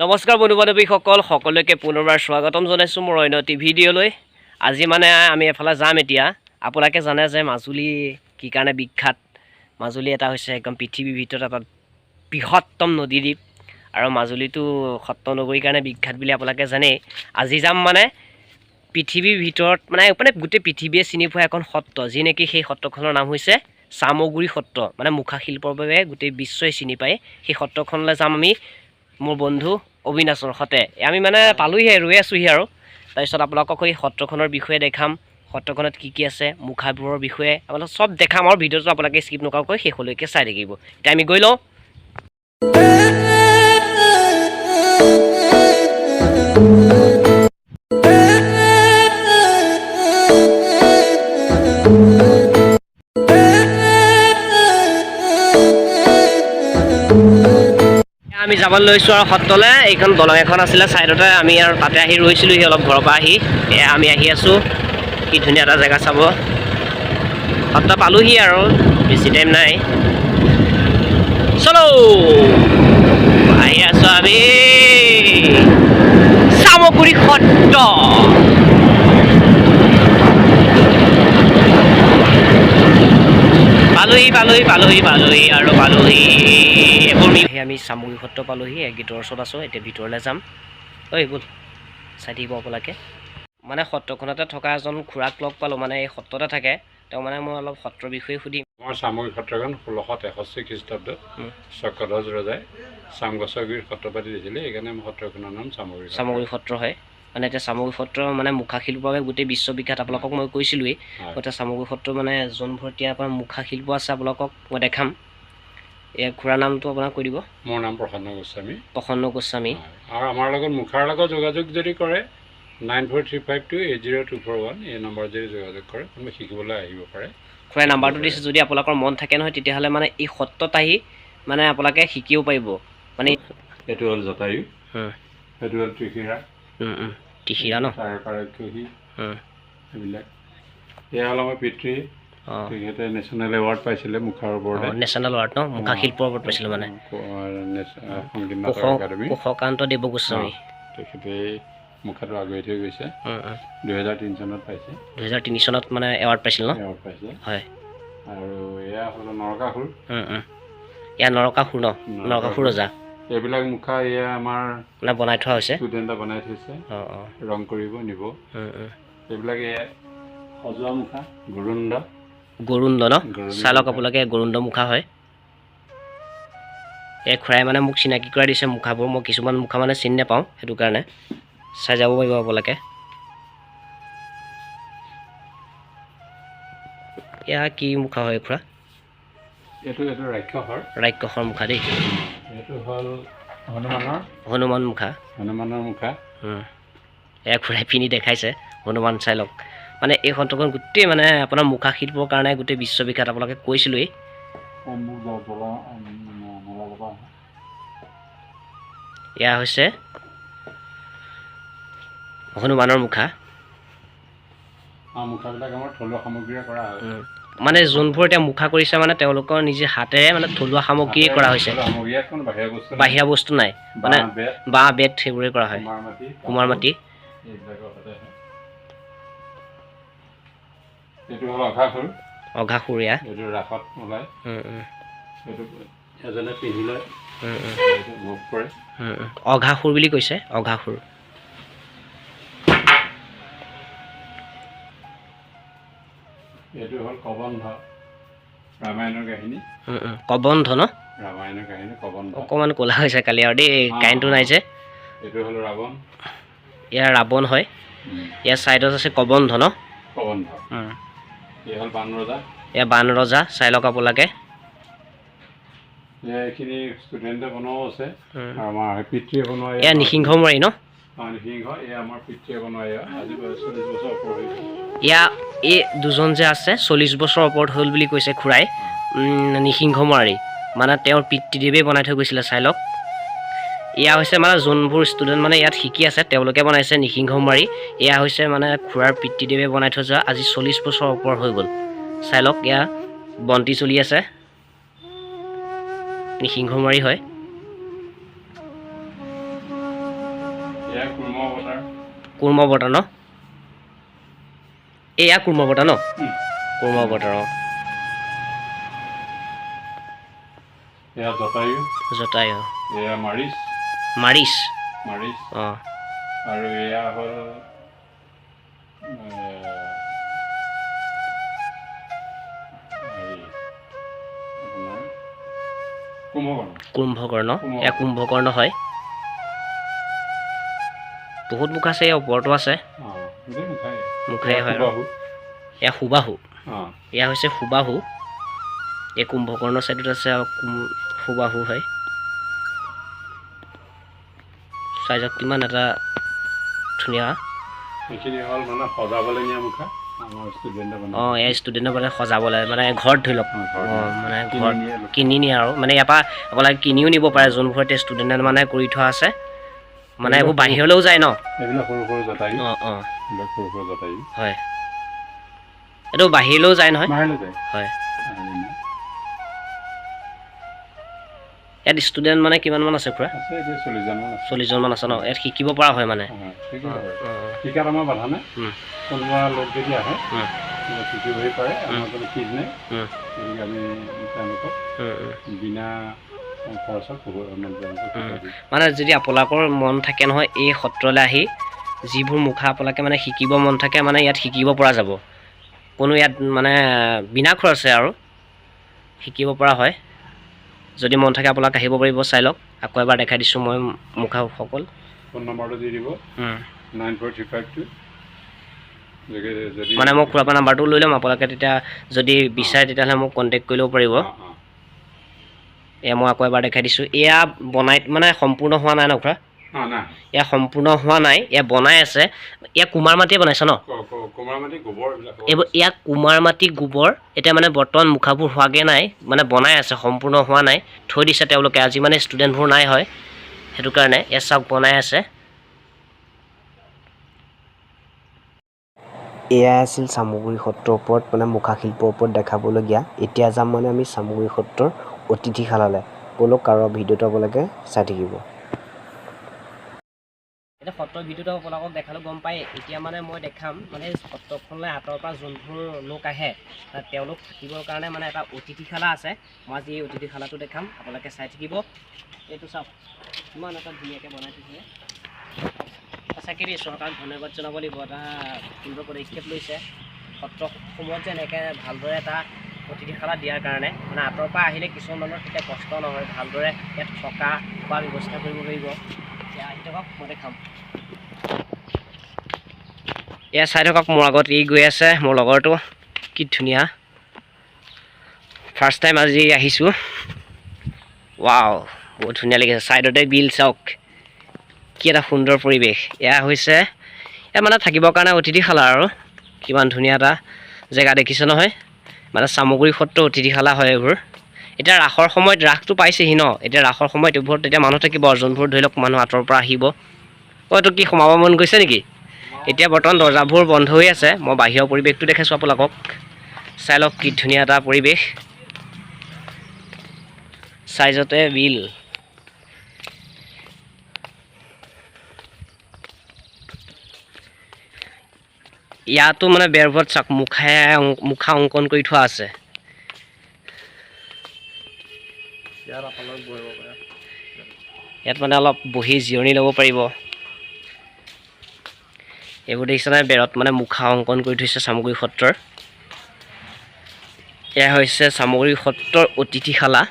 নমস্কাৰ বন্ধু-বান্ধৱীসকল সকলোকে পুনৰবাৰ স্বাগতম জনাইছো মোৰ অন্য এটি ভিডিঅ'লৈ। আজি মানে আমি এফালে যাম এতিয়া। আপোনালোকে জানে যে মাজুলী কি কাৰণে বিখ্যাত। মাজুলী এটা হৈছে একদম পৃথিৱীৰ ভিতৰত এটা বৃহত্তম নদীদ্বীপ আৰু মাজুলীটো সত্ৰ নগৰীৰ কাৰণে বিখ্যাত বুলি আপোনালোকে জানে। আজি যাম মানে পৃথিৱীৰ ভিতৰত মানে গোটেই পৃথিৱীয়ে চিনি পোৱা এখন সত্ৰ, যি নেকি সেই সত্ৰখনৰ নাম হৈছে chamguri সত্ৰ। মানে মুখা শিল্পৰ বাবে গোটেই বিশ্বই চিনি পায়। সেই সত্ৰখনলৈ যাম আমি মোৰ বন্ধু অবিনাশৰ সতে। আমি মানে পালোহিহে, ৰৈ আছোহি আৰু তাৰপিছত আপোনালোকক এই সত্ৰখনৰ বিষয়ে দেখাম, সত্ৰখনত কি কি আছে, মুখাবোৰৰ বিষয়ে আপোনালোক চব দেখাম আৰু ভিডিঅ'টো আপোনালোকে স্কিপ নকৰাকৈ শেষলৈকে চাই থাকিব। এতিয়া আমি গৈ লওঁ। আমি যাব লৈছোঁ আৰু সত্ৰলৈ। এইখন দলং এখন আছিলে ছাইডতে, আমি আৰু তাতে আহি ৰৈছিলোঁহি অলপ ঘৰৰ পৰা আহি। এয়া আমি আহি আছোঁ, কি ধুনীয়া এটা জেগা চাব। সত্ৰ পালোহি আৰু বেছি টাইম নাই। চলো আহি আছোঁ আমি chamguri সত্ৰ। পালোহি আৰু পালোহি। আমি chamguri সত্ৰ পালোহি, গেটৰ ওচৰত আছোঁ। এতিয়া ভিতৰলৈ যাম। ঐ ব'ল, চাই থাকিব আপোনালোকে। মানে সত্ৰখনতে থকা এজন খুৰাক লগ পালোঁ, মানে এই সত্ৰতে থাকে তেওঁ। মানে মই অলপ সত্ৰৰ বিষয়ে সুধিম। আমাৰ chamguri সত্ৰখন 1663 খ্ৰীষ্টাব্দত চক্ৰধ্বজ ৰজাই চামগছৰ গুৰিত সত্ৰ পাতি দিছিলে। সেইকাৰণে সত্ৰখনৰ নাম chamguri সত্ৰ হয়। মানে এতিয়া chamguri সত্ৰ মানে মুখা শিল্পৰ বাবে গোটেই বিশ্ববিখ্যাত। আপোনালোকক মই কৈছিলোঁৱেই। এতিয়া chamguri সত্ৰ মানে যোনবোৰ এতিয়া আপোনাৰ মুখা শিল্প আছে আপোনালোকক মই দেখাম। এই খুৰাৰ নামটো আপোনাক কৈ দিব। মোৰ নাম প্ৰসন্ন গোস্বামী। আৰু আমাৰ লগত মুখাৰ লগত যোগাযোগ যদি কৰে 9435280241 এই নম্বৰ যদি যোগাযোগ কৰে কোনোবা শিকিবলৈ আহিব পাৰে। খুৰাই নাম্বাৰটো দিছে, যদি আপোনালোকৰ মন থাকে নহয় তেতিয়াহ'লে মানে এই সত্ৰত আহি মানে আপোনালোকে শিকিব পাৰিব। মানে এইটো হ'ল জটায়ু, সেইটো হ'ল ত্ৰিশিৰা ন, তাৰ পাৰক্ষী এইবিলাক। এয়া হ'ল আমাৰ পিতৃ, তেখেতে নেশ্যনেল এৱাৰ্ড পাইছিলে মুখাৰ ওপৰতে। নেশ্যনেল এৱাৰ্ড ন, মুখা শিল্পৰ ওপৰত পাইছিলে মানে সংগীত নাটক একাডেমি। কুশকান্ত দেৱ গোস্বামী তেখেতে মুখাটো আগুৱাই থৈ গৈছে। 2003 চনত পাইছে। 2003 চনত মানে এৱাৰ্ড পাইছিল ন? এৱাৰ্ড পাইছে, হয়। আৰু এয়া হ'ল নৰকাসুৰ। এয়া নৰকাসুৰ ন, নৰকাসুৰ ৰজা। এইবিলাক মুখা এয়া আমাৰ মানে বনাই থোৱা হৈছে, ষ্টুডেণ্টে বনাই থৈছে। ৰং কৰিব নিব। এইবিলাক এয়া সজোৱা মুখা, গৰুণ্ড ন, চাই লওক আপোনালোকে গৰুণ্ড মুখা হয়। এই খুৰাই মানে মোক চিনাকি কৰাই দিছে মুখাবোৰ। মই কিছুমান মুখা মানে চিনি নাপাওঁ, সেইটো কাৰণে চাই যাব পাৰিব আপোনালোকে। এয়া কি মুখা হয় খুৰা? এইটো ৰাক্ষসৰ মুখা দেই। এইটো হ'ল হনুমান মুখা। এয়া খুৰাই পিনি দেখাইছে হনুমান, চাই লওক। মানে এই সত্ৰখন গোটেই মানে আপোনাৰ মুখা শিল্পৰ কাৰণে গোটেই বিশ্ববিখ্যাত। আপোনালোকে কৈছিলোঁৱেই। এয়া হৈছে হনুমানৰ মুখা। মুখাবিলাক আমাৰ থলুৱা সামগ্ৰীৰে কৰা হয়। মানে যোনবোৰ এতিয়া মুখা কৰিছে মানে তেওঁলোকৰ নিজে হাতেৰে মানে থলুৱা সামগ্ৰী কৰা হৈছে, বাহিৰা বস্তু নাই। মানে বাঁহ বেত সেইবোৰে কৰা হয়, কুমাৰ মাটি। এইটো হ'ল অঘাসুৰ। এয়া এইটো ৰাসত ওলায়। এইটো এজনে পিন্ধি লয়, মুখ কৰে। অঘাসুৰ বুলি কৈছে, অঘাসুৰ। এইটো হ'ল কবন্ধ, ৰামায়ণৰ কাহিনী। কবন্ধ ন, ৰামায়ণৰ কাহিনী কবন্ধ। অকণমান ক'লা হৈছে কালি আৰু দেই, কাৰেণ্টটো নাই যে। এইটো হ'ল ৰাৱণ। ইয়াৰ ৰাৱণ হয়। ইয়াৰ ছাইডত আছে কবন্ধ ন, এয়া হ'ল বান ৰজা। এয়া বান ৰজা, চাই লওক আপোনালোকে। এইখিনি ষ্টুডেণ্টে বনোৱাও আছে, আমাৰ পিতৃয়ে বনোৱা। এয়া নিসিংহ মাৰি ন, নিসিংহ। এয়া আমাৰ পিতৃয়ে বনোৱা। আজি 40 বছৰ ওপৰ হৈছে। এয়া এই দুজন যে আছে 40 বছৰ ওপৰত হ'ল বুলি কৈছে খুৰাই। নিসিংহ মাৰি মানে তেওঁৰ পিতৃদেৱে বনাই থৈ গৈছিলে, চাই লওক। এয়া হৈছে মানে যোনবোৰ ষ্টুডেণ্ট মানে ইয়াত শিকি আছে তেওঁলোকে বনাইছে নিসিংহ মাৰি। এয়া হৈছে মানে খুৰাৰ পিতৃদেৱে বনাই থৈ যোৱা, আজি 40 বছৰ ওপৰ হৈ গ'ল। চাই লওক, এয়া বন্তি চলি আছে, নিসিংহ মাৰি হয়। এয়া কুৰ্ম বটাৰ কুৰ্ম বটা ন এয়া কুৰ্ম বটা ন কুৰ্ম বটাৰ এয়া জটায়ু জটায়ু এয়া মাৰিচ মাৰিচ অঁ আৰু এয়া হ'ল কুম্ভকৰ্ণ এয়া কুম্ভকৰ্ণ হয় বহুত মুখ আছে ইয়াৰ ওপৰতো আছে মুখেই হয় আৰু এয়া সুবাহু এয়া হৈছে সুবাহু এই কুম্ভকৰ্ণৰ চাইডত আছে আৰু সুবাহু হয় চাইজত কিমান এটা ধুনীয়া অঁ এয়া ষ্টুডেণ্টৰ মানে সজাবলৈ মানে ঘৰত ধৰি লওক মানে ঘৰত কিনি নিয়ে আৰু মানে ইয়াৰ পৰা আপোনালোকে কিনিও নিব পাৰে যোনবোৰ এতিয়া ষ্টুডেণ্টে মানে কৰি থোৱা আছে মানে এইবোৰ বাহিৰলৈও যায় ন অঁ অঁ হয় এইটো বাহিৰলৈও যায় নহয় হয় ইয়াত ষ্টুডেণ্ট মানে কিমানমান আছে খুৰা 40জনমান আছে ন ইয়াত শিকিব পৰা হয় মানে মানে যদি আপোনালোকৰ মন থাকে নহয় এই সত্ৰলৈ আহি যিবোৰ মুখা আপোনালোকে মানে শিকিব মন থাকে মানে ইয়াত শিকিব পৰা যাব কোনো ইয়াত মানে বিনা খৰচে আৰু শিকিব পৰা হয় যদি মন থাকে আপোনালোকে আহিব পাৰিব চাই লওক আকৌ এবাৰ দেখাই দিছোঁ মই মুখাসকল ফোন নম্বৰটো দি দিব 94352 মানে মই খুৰাৰ নাম্বাৰটো লৈ ল'ম আপোনালোকে তেতিয়া যদি বিচাৰে তেতিয়াহ'লে মোক কণ্টেক্ট কৰি ল'ব পাৰিব এয়া মই আকৌ এবাৰ দেখাই দিছোঁ এয়া বনাই মানে সম্পূৰ্ণ হোৱা নাই ন খুৰা এয়া সম্পূৰ্ণ হোৱা নাই এয়া বনাই আছে এয়া কুমাৰ মাটিয়ে বনাইছে ন এইবোৰ ইয়াক কুমাৰ মাটি গোবৰ এতিয়া মানে বৰ্তমান মুখাবোৰ হোৱাগৈ নাই মানে বনাই আছে সম্পূৰ্ণ হোৱা নাই থৈ দিছে তেওঁলোকে আজি মানে ষ্টুডেণ্টবোৰ নাই হয় সেইটো কাৰণে এয়া চাওক বনাই আছে এয়া আছিল চামগুৰি সত্ৰৰ ওপৰত মানে মুখাশিল্পৰ ওপৰত দেখাবলগীয়া এতিয়া যাম মানে আমি চামগুৰি সত্ৰৰ অতিথিশালালৈ ব'লক আৰু ভিডিঅ'টো আপোনালোকে চাই থাকিব এতিয়া সত্ৰৰ ভিডিঅ'টো আপোনালোকক দেখালোঁ গম পায় এতিয়া মানে মই দেখাম মানে সত্ৰখনলৈ আঁতৰৰ পৰা যোনবোৰ লোক আহে তেওঁলোক থাকিবৰ কাৰণে মানে এটা অতিথিশালা আছে মই আজি এই অতিথিশালাটো দেখাম আপোনালোকে চাই থাকিব এইটো চাওক ইমান এটা ধুনীয়াকৈ বনাই থৈছে সঁচাকৈ দেই চৰকাৰক ধন্যবাদ জনাব লাগিব এটা সুন্দৰ পদক্ষেপ লৈছে সত্ৰসমূহত যে এনেকৈ ভালদৰে এটা অতিথিশালা দিয়াৰ কাৰণে মানে আঁতৰৰ পৰা আহিলে কিছুমান মানুহৰ তেতিয়া কষ্ট নহয় ভালদৰে ইয়াত থকা খোৱা ব্যৱস্থা কৰিব পাৰিব আহি থাকক মই দেখাম এয়া চাই থাকক মোৰ আগত ই গৈ আছে মোৰ লগৰটো কি ধুনীয়া ফাৰ্ষ্ট টাইম আজি আহিছোঁ ৱাও বহুত ধুনীয়া লাগিছে ছাইডতে বিল চাওক কি এটা সুন্দৰ পৰিৱেশ এয়া হৈছে এয়া মানে থাকিবৰ কাৰণে অতিথিশালা আৰু কিমান ধুনীয়া এটা জেগা দেখিছে নহয় মানে চামগুৰি সত্ৰ অতিথিশালা হয় এইবোৰ এতিয়া ৰাসৰ সময়ত ৰাসটো পাইছেহি ন এতিয়া ৰাসৰ সময়ত এইবোৰত তেতিয়া মানুহ থাকিব যোনবোৰ ধৰি লওক মানুহ আঁতৰৰ পৰা আহিব এইটো কি সোমাব মন গৈছে নেকি এতিয়া বৰ্তমান দৰ্জাবোৰ বন্ধ হৈ আছে মই বাহিৰৰ পৰিৱেশটো দেখাইছোঁ আপোনালোকক চাই লওক কি ধুনীয়া এটা পৰিৱেশ চাইজতে বিল ইয়াতো মানে বেৰবোৰত চাওক মুখা অংকন কৰি থোৱা আছে ইয়াত মানে অলপ বহি জিৰণি ল'ব পাৰিব এইবোৰ দেখিছেনে বেৰত মানে মুখা অংকন কৰি থৈছে চামগুৰি সত্ৰৰ এয়া হৈছে চামগুৰি সত্ৰৰ অতিথিশালা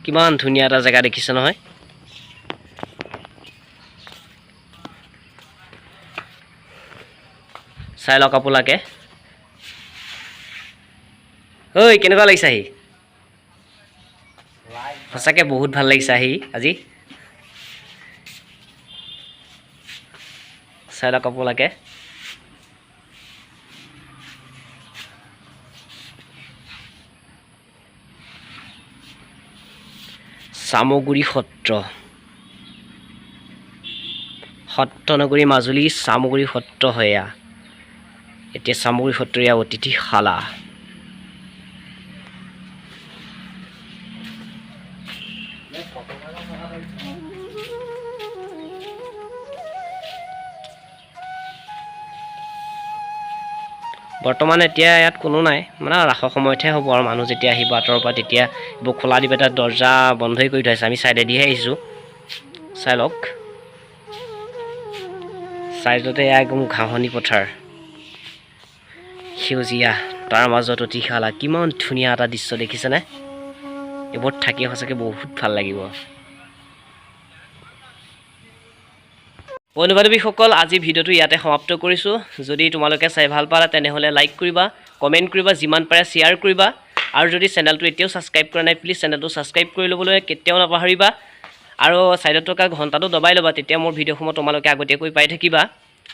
কিমান ধুনীয়া এটা জেগা দেখিছে নহয় চাই লওক আপোনালোকে ঐ কেনেকুৱা লাগিছে আহি সঁচাকৈ বহুত ভাল লাগিছে আহি আজি চাই লওক আপোনালোকে চামগুৰি সত্ৰ সত্ৰনগৰী মাজুলী চামগুৰি সত্ৰ হয় এয়া এতিয়া চামগুৰি সত্ৰ এয়া অতিথিশালা বৰ্তমান এতিয়া ইয়াত কোনো নাই, মানে ৰাসৰ সময়তহে হ'ব আৰু মানুহ যেতিয়া আহিব আঁতৰৰ পৰা তেতিয়া এইবোৰ খোলা দি পেলাই দৰ্জা বন্ধই কৰি থৈছে। আমি ছাইডেদিহে আহিছোঁ, চাই লওক। ছাইডতে একদম ঘাঁহনি পথাৰ, সেউজীয়া, তাৰ মাজত অতিশালা, কিমান ধুনীয়া এটা দৃশ্য দেখিছেনে? এইবোৰত থাকি সঁচাকৈ বহুত ভাল লাগিব। বন্ধু বান্ধৱীসকল, আজি ভিডিঅ'টো ইয়াতে সমাপ্ত কৰিছোঁ। যদি তোমালোকে চাই ভাল পালা তেনেহ'লে লাইক কৰিবা, কমেণ্ট কৰিবা, যিমান পাৰে শ্বেয়াৰ কৰিবা, আৰু যদি চেনেলটো এতিয়াও ছাবস্ক্ৰাইব কৰা নাই প্লিজ চেনেলটো ছাবস্ক্ৰাইব কৰি ল'বলৈ কেতিয়াও নাপাহৰিবা। আৰু ছাইডত থকা ঘণ্টাটো দবাই ল'বা, তেতিয়া মোৰ ভিডিঅ'সমূহ তোমালোকে আগতীয়াকৈ পাই থাকিবা।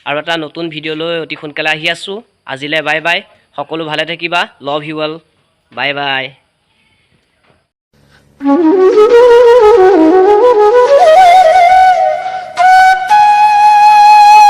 আৰু এটা নতুন ভিডিঅ' লৈ অতি সোনকালে আহি আছোঁ। আজিলৈ বাই বাই, সকলো ভালে থাকিবা, love you all, bye bye.